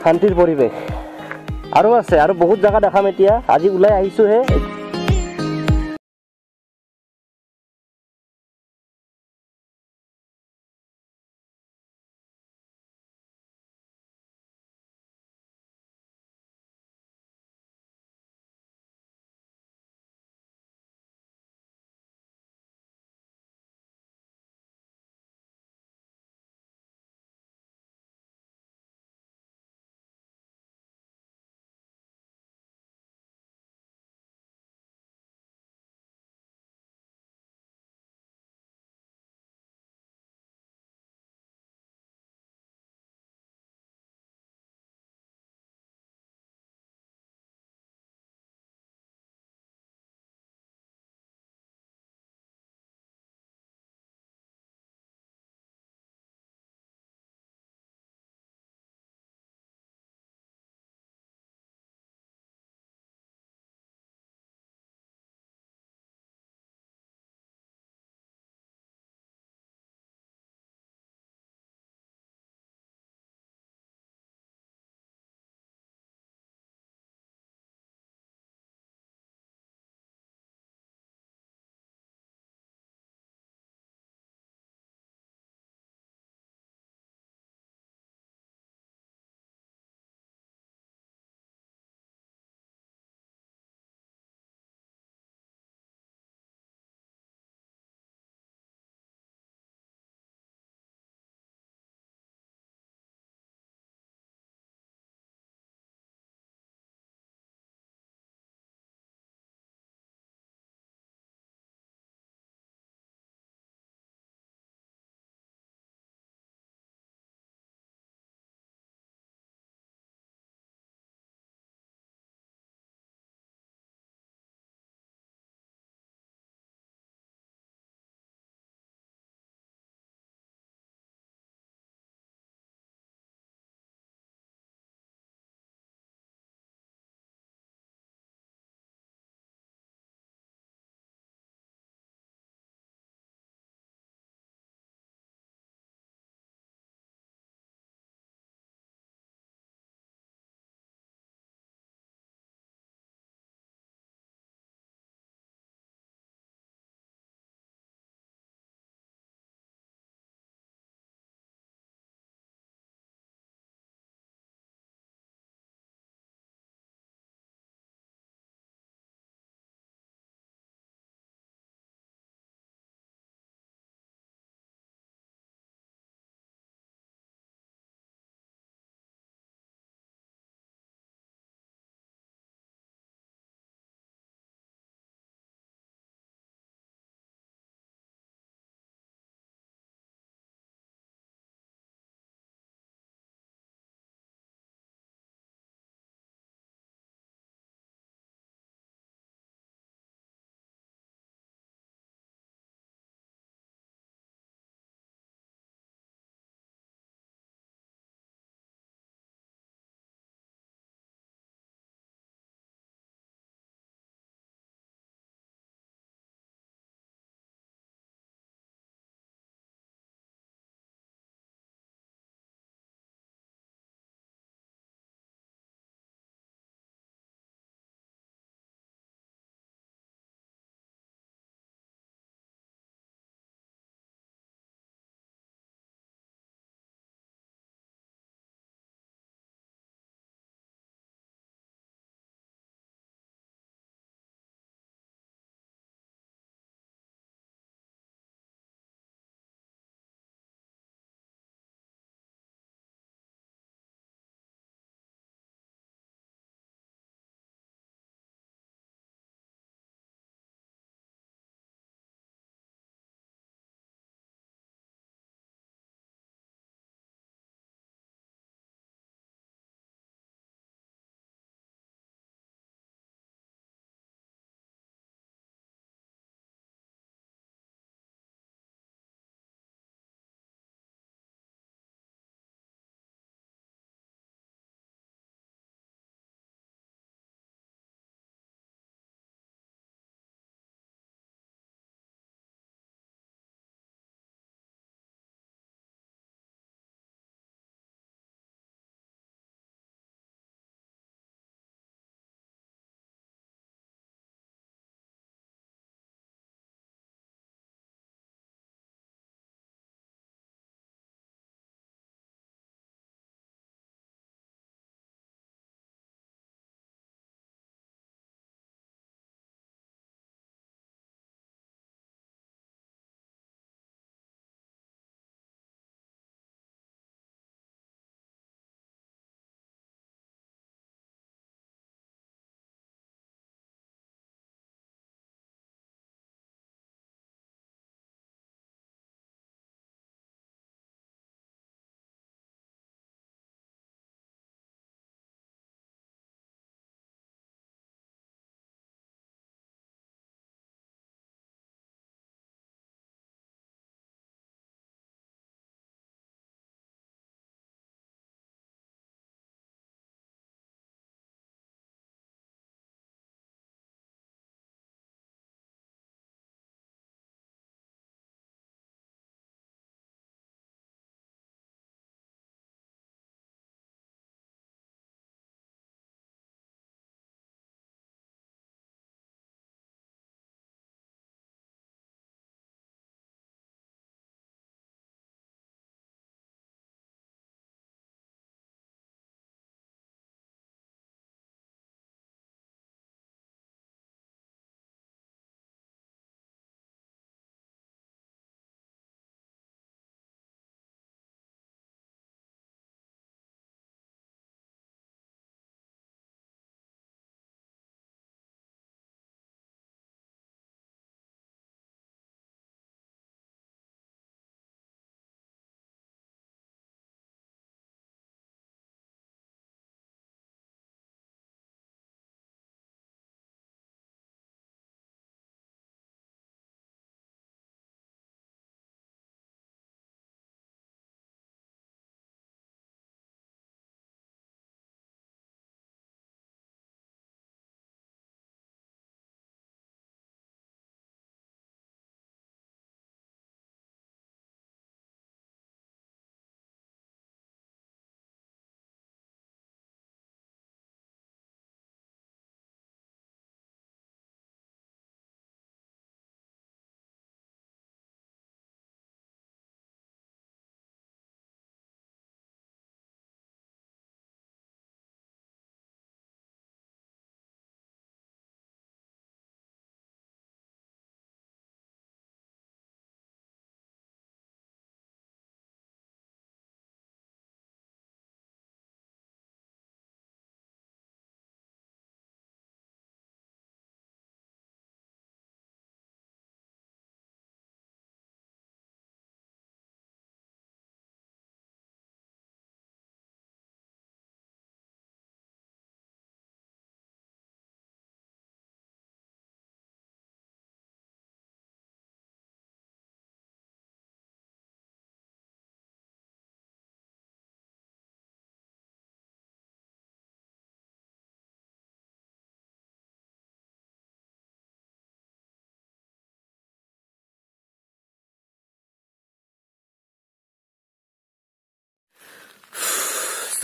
শান্তিৰ পৰিৱেশ আৰু আছে আৰু বহুত জায়গা দেখাম এতিয়া আজি ওলাই আহিছোহে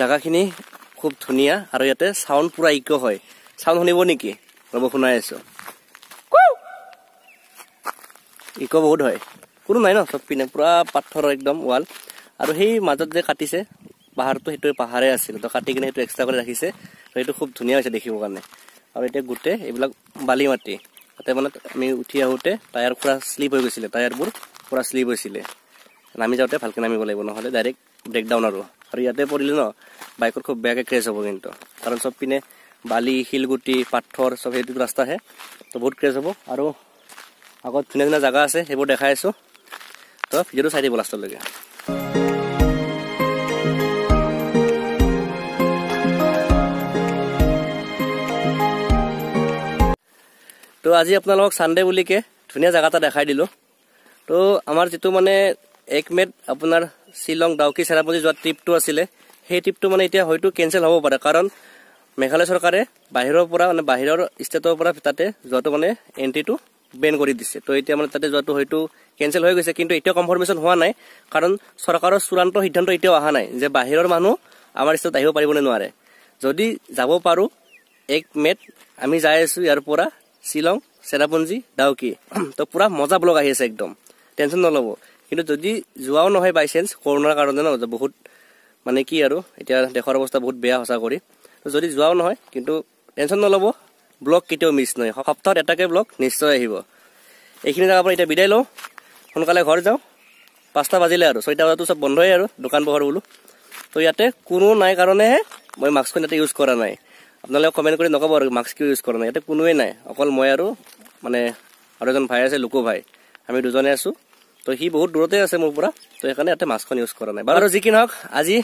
জায়গাখিনি খুব ধুনীয়া আৰু ইয়াতে সাউন্ড পুৰা ইকো হয় সাউন্ড শুনিব নেকি ৰব শুনাই আছো ইকো বহুত হয় কোনো নাই ন সব পিনে পুৰা পাথৰ একদম ওয়াল আৰু সেই মাজত যে কাটিছে পাহাৰটো হেতু পাহাৰে আছিল তো কাটি কিনে হেতু এক্সট্ৰা কৰি ৰাখিছে তো হেতু খুব ধুনীয়া হৈছে দেখিব কাৰণে আৰু এটা গুটে এইবিলাক বালি মাটি তাতে মানে আমি উঠি আহোতে টায়াৰ পুৰা স্লিপ হৈ গৈছিল টায়াৰবোৰ পুৰা স্লিপ হৈছিল নামি যাওঁতে ভালকে নামিব লাগিব নহলে ডাইৰেক্ট ব্ৰেকডাউন আৰু ইয়াতে পৰিলে ন বাইকৰ খুব বেয়াকে ক্ৰেছ হ'ব কিন্তু কাৰণ সব পিনে বালি শিলগুটি পাথৰ সব হেতু ৰাস্তা হে তো বহুত ক্ৰেছ হ'ব আৰু আগত ধুনীয়া ধুনীয়া জায়গা আছে সেইবোৰ দেখাই আছো তো ভিডিঅ'টো চাই দিব লাষ্টলৈকে তো আজি আপোনালোকক সানডে বুলিকে ধুনীয়া জায়গা এটা দেখাই দিলো তো আমাৰ যেটো মানে 1 মেত আপোনাৰ শিলং ডাউকি চেৰাপুঞ্জি যোৱা ট্ৰিপটো আছিলে সেই ট্ৰিপটো মানে এতিয়া হয়তো কেনসেল হ'ব পাৰে কাৰণ মেঘালয় চৰকাৰে বাহিৰৰ পৰা মানে বাহিৰৰ ষ্টেটৰ পৰা তাতে যোৱাটো মানে এন্ট্ৰিটো বেন কৰি দিছে তো এতিয়া মানে তাতে যোৱাটো হয়তো কেনসেল হৈ গৈছে কিন্তু এতিয়া কনফাৰ্মেশন হোৱা নাই কাৰণ চৰকাৰৰ চূড়ান্ত সিদ্ধান্ত এতিয়াও অহা নাই যে বাহিৰৰ মানুহ আমাৰ ষ্টেটত আহিব পাৰিব নে নোৱাৰে যদি যাব পাৰো 1 মেত আমি যাই আছো ইয়াৰ পৰা শিলং চেৰাপুঞ্জি ডাউকি তো পুৰা মজা ব্লগ আহি আছে একদম টেনশন নলব কিন্তু যদি যোৱাও নহয় বাই চান্স কৰোনাৰ কাৰণে ন বহুত মানে কি আৰু এতিয়া দেশৰ অৱস্থা বহুত বেয়া হসা কৰি তো যদি যোৱাও নহয় কিন্তু টেনশন নলব ব্লগ কেতিয়াও মিছ নহয় সপ্তাহত এটাকে ব্লগ নিশ্চয় আহিব এইখিনি জায়গা পৰা এতিয়া বিদায় লওঁ সোনকালে ঘৰ যাওঁ 5টা বাজিলে আৰু 6টা বজাতো সব বন্ধই আৰু দোকান পোহাৰ বোলো তো ইয়াতে কোনো নাই কাৰণেহে মই মাস্কখন ইয়াতে ইউজ কৰা নাই আপোনালোকে কমেন্ট কৰি নকব আৰু মাস্ক কিয় ইউজ কৰা নাই ইয়াতে কোনোৱে নাই অকল মই আৰু মানে আৰু এজন ভাই আছে লোকো ভাই আমি দুজনে আছো তো হি বহুত দূৰতে আছে মোৰ পৰা তো এখানে ইয়াতে মাস্কখন ইউজ কৰা নাই বাৰু যি কি নহওক আজি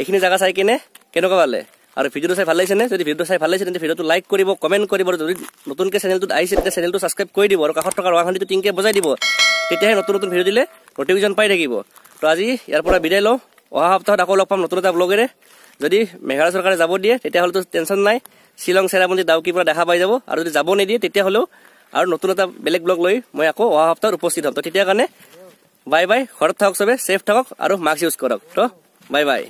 এইখিনি জায়গা চাই কিনে কেনেকুৱা পালে আৰু ভিডিঅ'টো চাই ভাল লাগিছে নে যদি ভিডিঅ'টো চাই ভাল লাগিছে তেন্তে ভিডিঅ'টো লাইক কৰিব কমেন্ট কৰিব আৰু যদি নতুনকৈ চেনেলটোত আহিছে তেতিয়া চেনেলটো সাবস্ক্ৰাইব কৰি দিব আৰু কাষত থকা ৰঙাখনিটো টিংকে বজাই দিব তেতিয়াহে নতুন নতুন ভিডিঅ' দিলে নটিফিকেশ্যন পাই থাকিব তো আজি ইয়াৰ পৰা বিদায় লওঁ অহা সপ্তাহত আকৌ লগ পাম নতুন এটা ব্লগেৰে যদি মেঘালয় চৰকাৰে যাব দিয়ে তেতিয়া হলেতো টেনশন নাই শিলং চেৰাপুঞ্জি ডাউকিৰ পৰা দেখা পাই যাব আৰু যদি যাব নিদিয়ে তেতিয়া হলেও আৰু নতুন এটা বেলেগ ব্লগ লৈ মই আকৌ অহা সপ্তাহত উপস্থিত হ'ম তো তেতিয়া কাৰণে বাই বাই ঘৰত থাকক সবে সেফ থাকক আৰু মাস্ক ইউজ কৰক তো বাই বাই